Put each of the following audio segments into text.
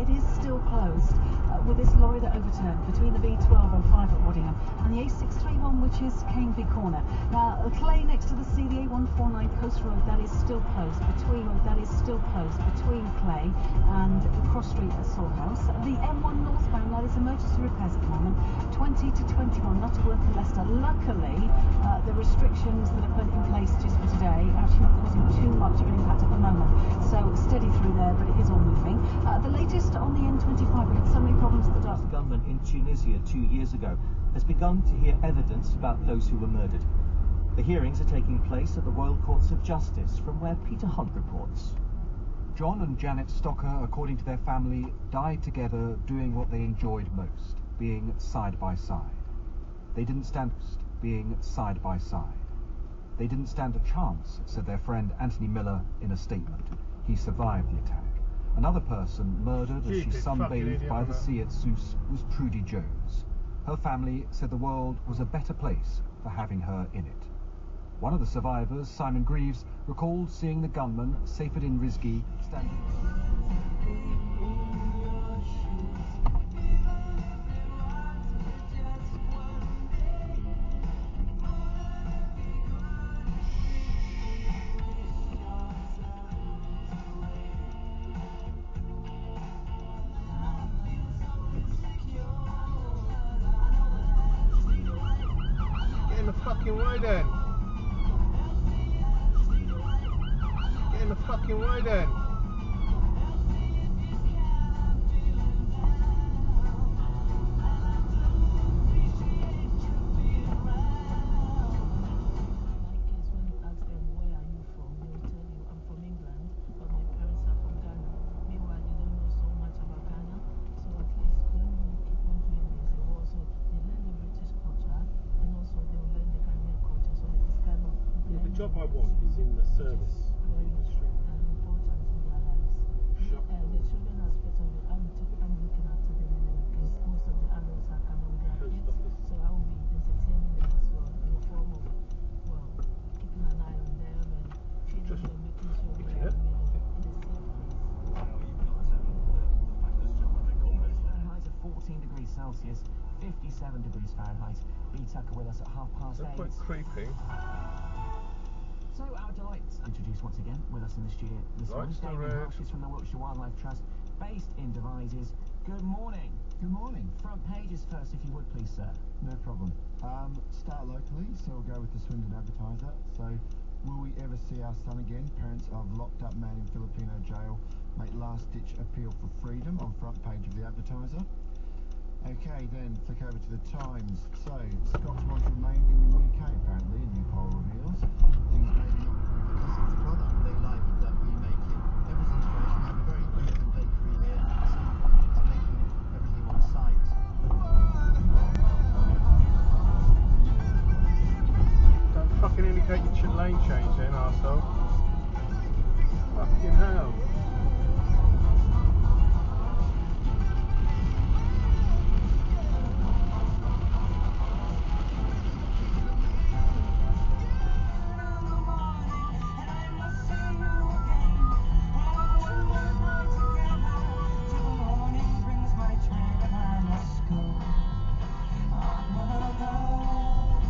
It is still closed with this lorry that overturned between the B1205 at Waddingham and the A631, which is Caneby Corner. Now, Clay next to the sea, the A149 Coast Road, that is still closed between Clay and Cross Street at Sawhouse. The M1 northbound, now there's emergency repairs at the moment, 20 to 21, Lutterworth to Leicester. Luckily, the restrictions that are put in place just for today actually not causing too much of an impact at the moment. So steady through there, but it is all moving. The latest on the M25, we had so many problems at the dark. Gunman in Tunisia 2 years ago has begun to hear evidence about those who were murdered. The hearings are taking place at the Royal Courts of Justice, from where Peter Hunt reports. John and Janet Stocker, according to their family, died together doing what they enjoyed most, being side by side. They didn't stand being side by side. They didn't stand a chance, said their friend Anthony Miller in a statement. He survived the attack. Another person murdered as she sunbathed by the sea at Sousse was Trudy Jones. Her family said the world was a better place for having her in it. One of the survivors, Simon Greaves, recalled seeing the gunman, Saifuddin Rizgi, standing... Get in the fucking way then. Get in the fucking way then. The job I want is in the service industry. Highs of 14 degrees Celsius, 57 degrees Fahrenheit. B. Tucker with us at 8:30. That's quite creepy. So our delights introduced once again with us in the studio this morning. David Welsh is from the Wiltshire Wildlife Trust, based in Devizes. Good morning. Good morning. Front pages first, if you would, please, sir. No problem. Start locally, so we'll go with the Swindon Advertiser. So, will we ever see our son again? Parents of locked up man in Filipino jail make last-ditch appeal for freedom on front page of the Advertiser. Okay, then flick over to the Times. So, Scots want to remain in the UK, apparently, a new poll reveals. Things maybe not because of the product they like that we make it. Everything's great. We have a very open bakery here. It's making everything on site. Don't fucking indicate your lane change then, arsehole. Fucking hell.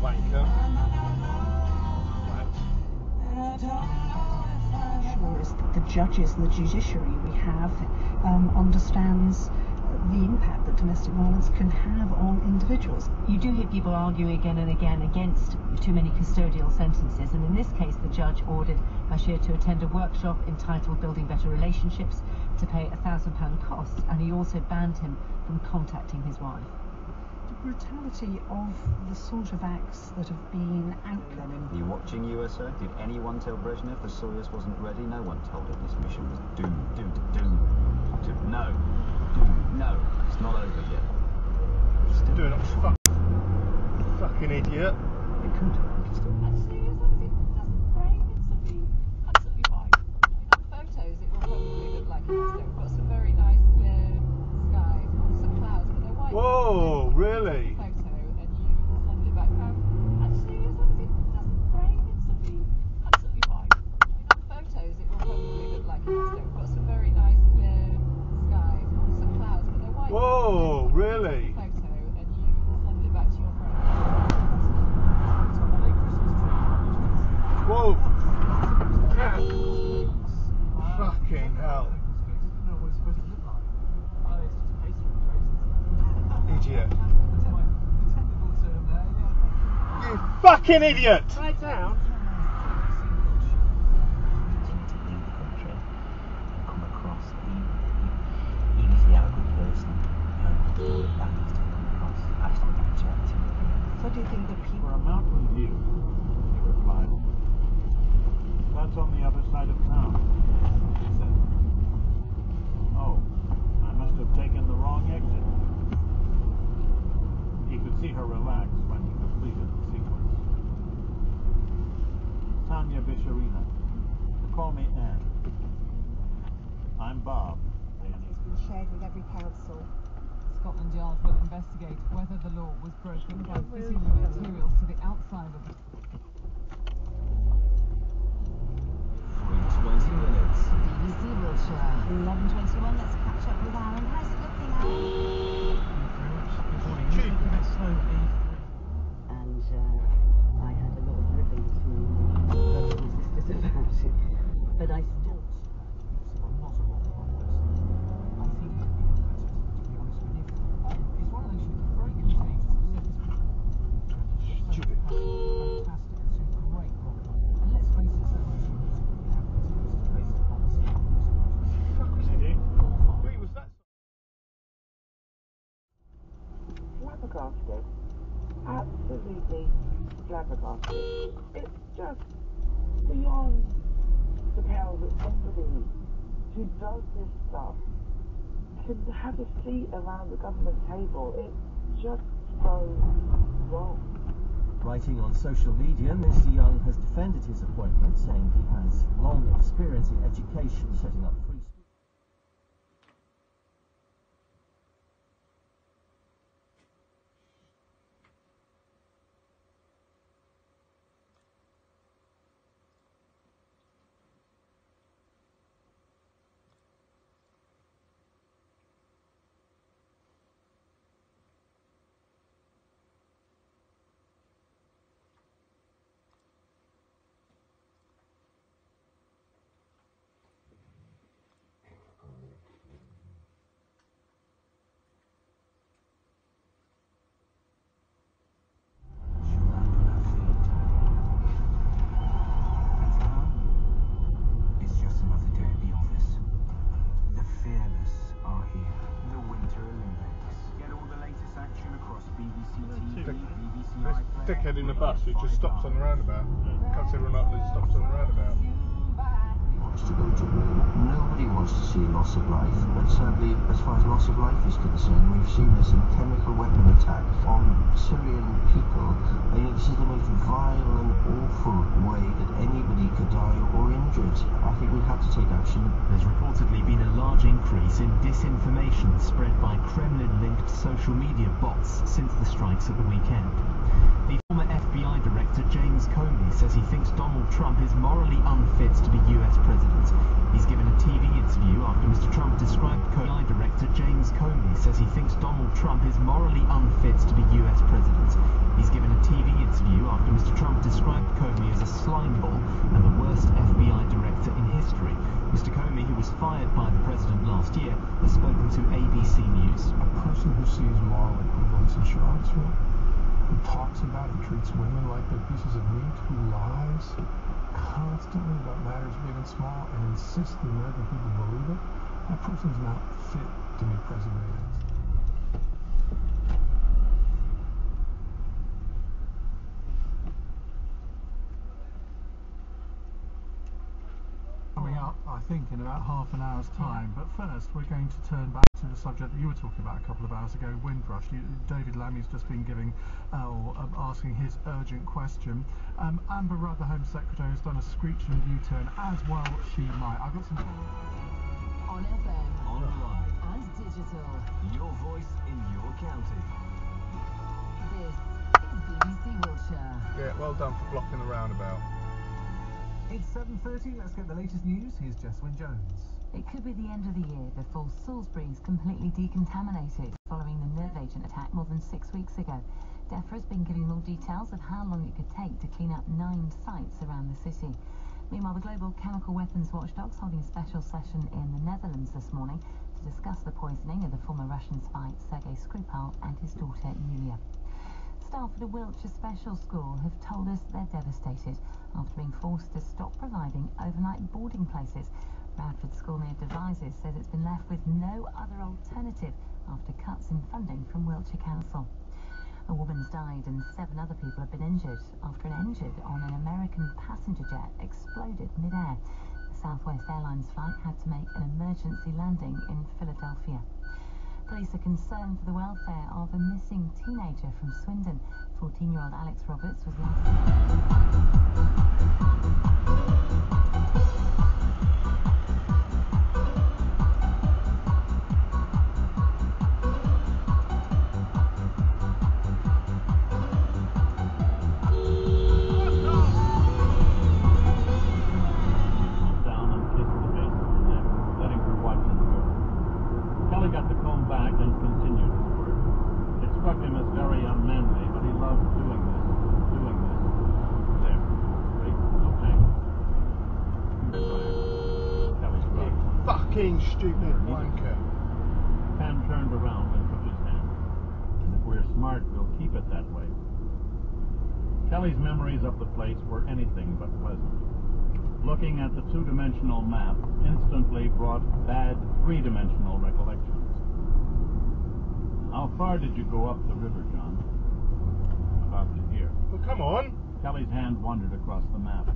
Wanker. Sure is that the judges and the judiciary we have understands the impact that domestic violence can have on individuals. You do hear people argue again and again against too many custodial sentences, and in this case the judge ordered Bashir to attend a workshop entitled Building Better Relationships to pay £1,000 costs, and he also banned him from contacting his wife. The brutality of the sort of acts that have been outlined. Are you watching USA? Did anyone tell Brezhnev the Soyuz wasn't ready? No one told him this mission was doomed. No. It's not over yet. Still doing it, fucking idiot. It could. Actually, as long as it doesn't rain, it's absolutely fine. I mean, on photos it will probably look like it has. We've got some very nice clear skies, some clouds, but they're white. Whoa, really? Photo, and you send it back. Actually, as long as it doesn't rain, it's absolutely fine. I mean, on photos it will probably look like it has. We've got some very nice clear skies, fucking idiot! Right down. Come across easy arrogant person, and all of that needs to come across absolute maturity. So do you think that people For a mountain view, he replied. That's on the other side of town, he said. Oh, I must have taken the wrong exit. He could see her relax when he completed the sequence. Tanya Bisharina. Call me Anne. I'm Bob. It's been shared with every council. Scotland Yard will investigate whether the law was broken by fitting the materials to the outside of the... 20 minutes. BBC Wiltshire. 11:21. Let's catch up with Alan. How's it looking, Alan? Good morning. It's a bit slow, And I had a lot of ribbons from brothers and sisters about it. But I still... Flabbergasted. Absolutely flabbergasted. It's just beyond the pale that somebody who does this stuff can have a seat around the government table. It's just so wrong. Writing on social media, Mr. Young has defended his appointment, saying he has long experience in education, setting up free schools. Dickhead in the bus who just stops on the roundabout. Can't see not that he stops on the roundabout. Wants to go to war. Nobody wants to see loss of life, but sadly, as far as loss of life is concerned, we've seen this in chemical weapon attacks on civilian people. I mean, this is the most vile and awful way that anybody could die or injured. I think we have to take action. There's reportedly been a large increase in disinformation spread by Kremlin-linked social media bots since the strikes at the weekend. The former FBI director James Comey says he thinks Donald Trump is morally unfit to be US president. He's given a TV interview after Mr. Trump described FBI director James Comey says he thinks Donald Trump is morally unfit to be US president. He's given a TV interview after Mr. Trump described Comey as a slimeball and the worst FBI director in history. Mr. Comey, who was fired by the president last year, has spoken to ABC News. A person who sees moral equivalence in Charlottesville, who talks about and treats women like they're pieces of meat, who lies constantly about matters big and small and insists the American people believe it, that person's not fit to be president of the United States. Coming up, I think, in about half an hour's time. But first, we're going to turn back to the subject that you were talking about a couple of hours ago, Windrush. David Lammy's just been giving, asking his urgent question. Amber Rudd, the Home Secretary, has done a screeching U-turn, as well she might. I've got some... On FM. Online. And digital. Your voice in your county. This is BBC Wiltshire. Yeah, well done for blocking the roundabout. It's 7:30, let's get the latest news. Here's Jess Wynne Jones. It could be the end of the year before Salisbury is completely decontaminated following the nerve agent attack more than 6 weeks ago. DEFRA has been giving more details of how long it could take to clean up 9 sites around the city. Meanwhile, the Global Chemical Weapons Watchdog's holding a special session in the Netherlands this morning to discuss the poisoning of the former Russian spy Sergei Skripal and his daughter Yulia. staff at a Wiltshire special school have told us they're devastated after being forced to stop providing overnight boarding places. Bradford School near Devizes says it's been left with no other alternative after cuts in funding from Wiltshire Council. A woman's died and 7 other people have been injured after an engine on an American passenger jet exploded mid-air. The Southwest Airlines flight had to make an emergency landing in Philadelphia. Police are concerned for the welfare of a missing teenager from Swindon. 14-year-old Alex Roberts was stupid wanker. Pam turned around and took his hand. If we're smart, we'll keep it that way. Kelly's memories of the place were anything but pleasant. Looking at the 2-dimensional map instantly brought bad 3-dimensional recollections. How far did you go up the river, John? About to here. Well, come on. Kelly's hand wandered across the map.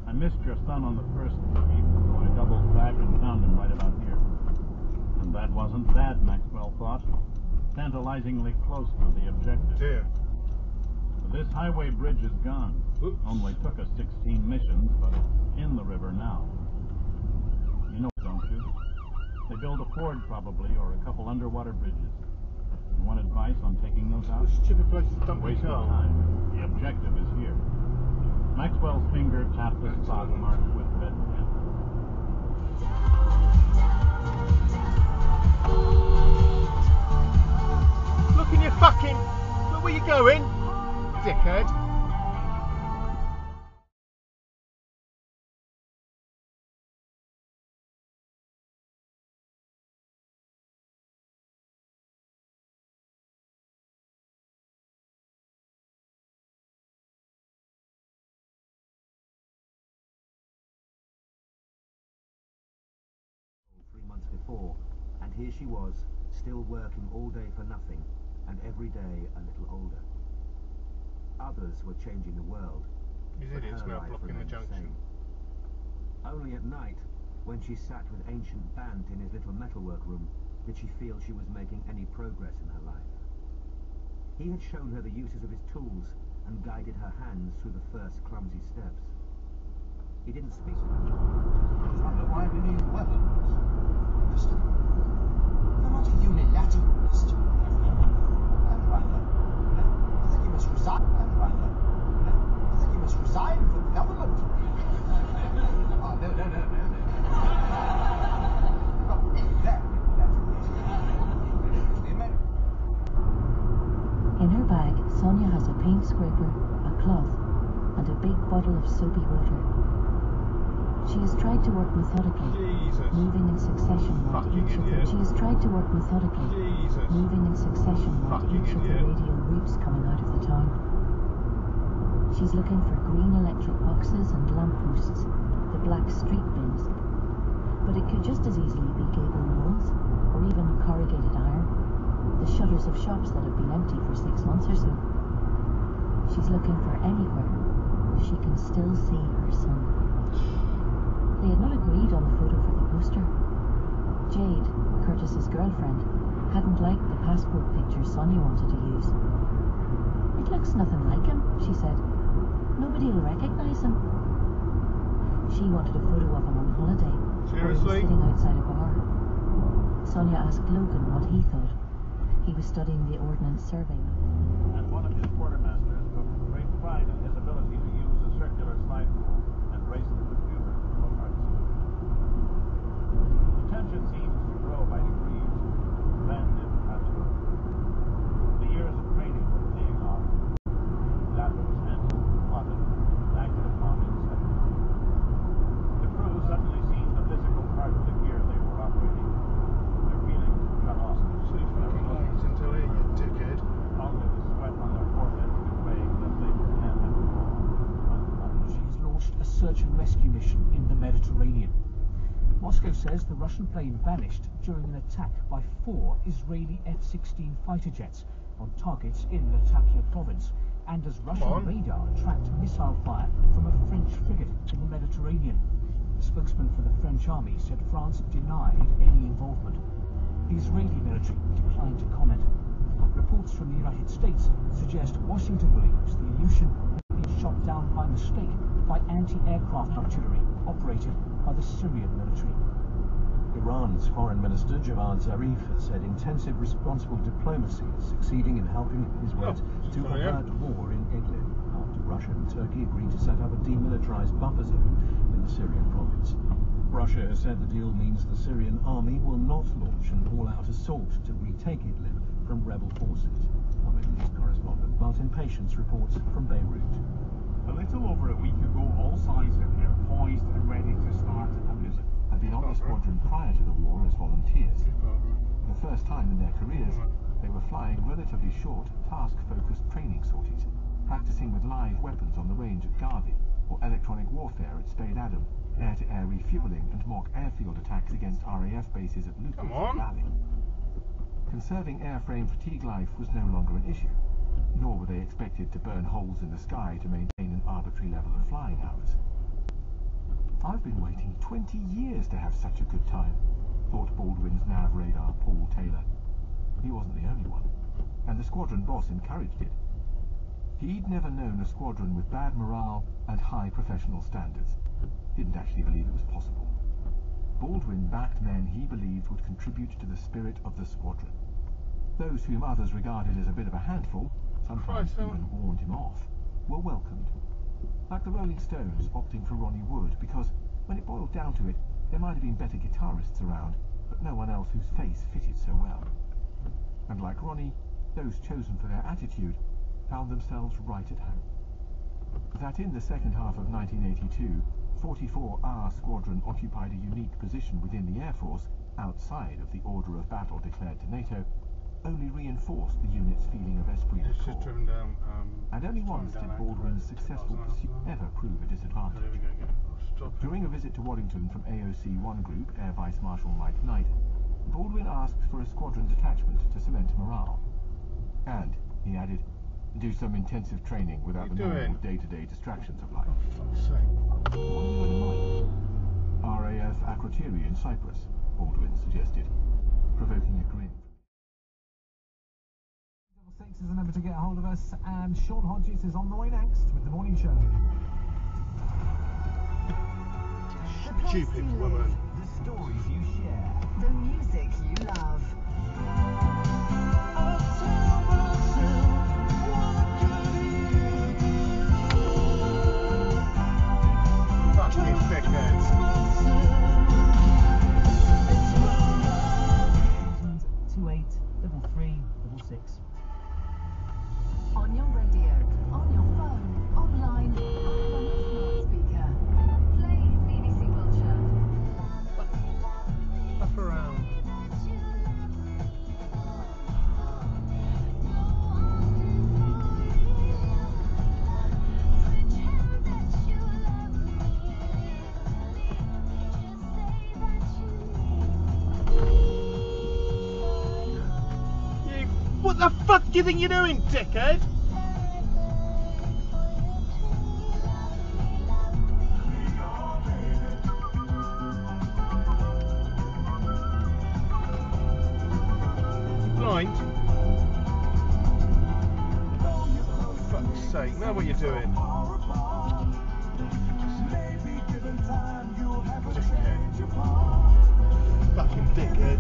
I missed your son on the first evening, so I doubled back and found him right about here. And that wasn't bad, Maxwell thought. Tantalizingly close to the objective. Dear. This highway bridge is gone. Oops. Only took us 16 missions, but it's in the river now. You know, don't you? They build a ford, probably, or a couple underwater bridges. You want advice on taking those out? Stupid place to dump Waste of time. The objective is here. Maxwell's finger tapped the spot marked with red pen. Look in your fucking... Look where you're going, dickhead. And here she was, still working all day for nothing, and every day a little older. Others were changing the world, These but idiots her now life blocking the remained the junction. same. Only at night, when she sat with ancient Bant in his little metalwork room, did she feel she was making any progress in her life. He had shown her the uses of his tools and guided her hands through the first clumsy steps. He didn't speak much. I wonder why we need weapons. Mister, you're not a unilateralist. And Rattler, I think you must resign. And Rattler, I think you must resign from the government. Oh, no. In her bag, Sonia has a paint scraper, a cloth, and a big bottle of soapy water. She has tried to work methodically, moving in succession while each of the... She has tried to work methodically, moving in succession while each of the radio routes coming out of the town. She's looking for green electric boxes and lampposts, the black street bins. But it could just as easily be gable walls, or even corrugated iron, the shutters of shops that have been empty for 6 months or so. She's looking for anywhere where she can still see her son. They had not agreed on the photo for the poster. Jade, Curtis's girlfriend, hadn't liked the passport picture Sonia wanted to use. It looks nothing like him, she said. Nobody will recognise him. She wanted a photo of him on holiday. Seriously? Sitting outside a bar. Sonia asked Logan what he thought. He was studying the Ordnance Survey. And one of his quartermasters took great pride in his ability to use a circular slide rule and race the computer to a hard solution. The tension seems to grow by degrees, then it plateaus. The years of training were paying off. That was handled, plotted, and acted upon in seconds. The crew suddenly seemed a physical part of the gear they were operating. Their feelings shut off. Two fucking lights until here, you dickhead. All search and rescue mission in the Mediterranean. Moscow says the Russian plane vanished during an attack by 4 Israeli F-16 fighter jets on targets in Latakia province, and as Russian radar tracked missile fire from a French frigate in the Mediterranean. The spokesman for the French army said France denied any involvement. The Israeli military declined to comment. Reports from the United States suggest Washington believes the Ilyushin had been shot down by mistake by anti-aircraft artillery operated by the Syrian military. Iran's Foreign Minister Javad Zarif has said intensive responsible diplomacy is succeeding in helping his way to avert war in Idlib, after Russia and Turkey agreed to set up a demilitarized buffer zone in the Syrian province. Russia has said the deal means the Syrian army will not launch an all-out assault to retake Idlib from rebel forces. Our Middle East correspondent Martin Patience reports from Beirut. A little over a week ago, all sides appeared poised and ready to start a visit. Had been on the squadron prior to the war as volunteers. For the first time in their careers, they were flying relatively short, task-focused training sorties, practicing with live weapons on the range at Garvi, or electronic warfare at Spade Adam, air-to-air refueling and mock airfield attacks against RAF bases at Lucas and Valley. Conserving airframe fatigue life was no longer an issue, nor were they expected to burn holes in the sky to maintain an arbitrary level of flying hours. I've been waiting 20 years to have such a good time, thought Baldwin's nav radar Paul Taylor. He wasn't the only one, and the squadron boss encouraged it. He'd never known a squadron with bad morale and high professional standards. Didn't actually believe it was possible. Baldwin backed men he believed would contribute to the spirit of the squadron. Those whom others regarded as a bit of a handful, sometimes even warned him off, were welcomed. Like the Rolling Stones opting for Ronnie Wood, because when it boiled down to it, there might have been better guitarists around, but no one else whose face fitted so well. And like Ronnie, those chosen for their attitude found themselves right at home. That in the second half of 1982, 44R Squadron occupied a unique position within the Air Force, outside of the order of battle declared to NATO, only reinforced the unit's feeling of esprit de corps. And only once did Baldwin's successful pursuit ever prove a disadvantage. During a visit to Waddington from AOC-1 Group, Air Vice Marshal Mike Knight, Baldwin asked for a squadron detachment to cement morale. And, he added, do some intensive training without the normal day-to-day distractions of life. Oh, fuck's sake. What have you got in mind? RAF Akrotiri in Cyprus, Baldwin suggested, provoking a grin. 6 is the number to get a hold of us, and Sean Hodges is on the way next with the morning show. Stupid woman. The stories you share. The music you love. Fucking dickheads. 283366. On your radio, on your phone, online, and on your smart speaker. Play BBC Wiltshire. Up around. What the fuck do you think you're doing, dickhead? Blind? For fuck's sake, know what you're doing. Dickhead. Fucking dickhead.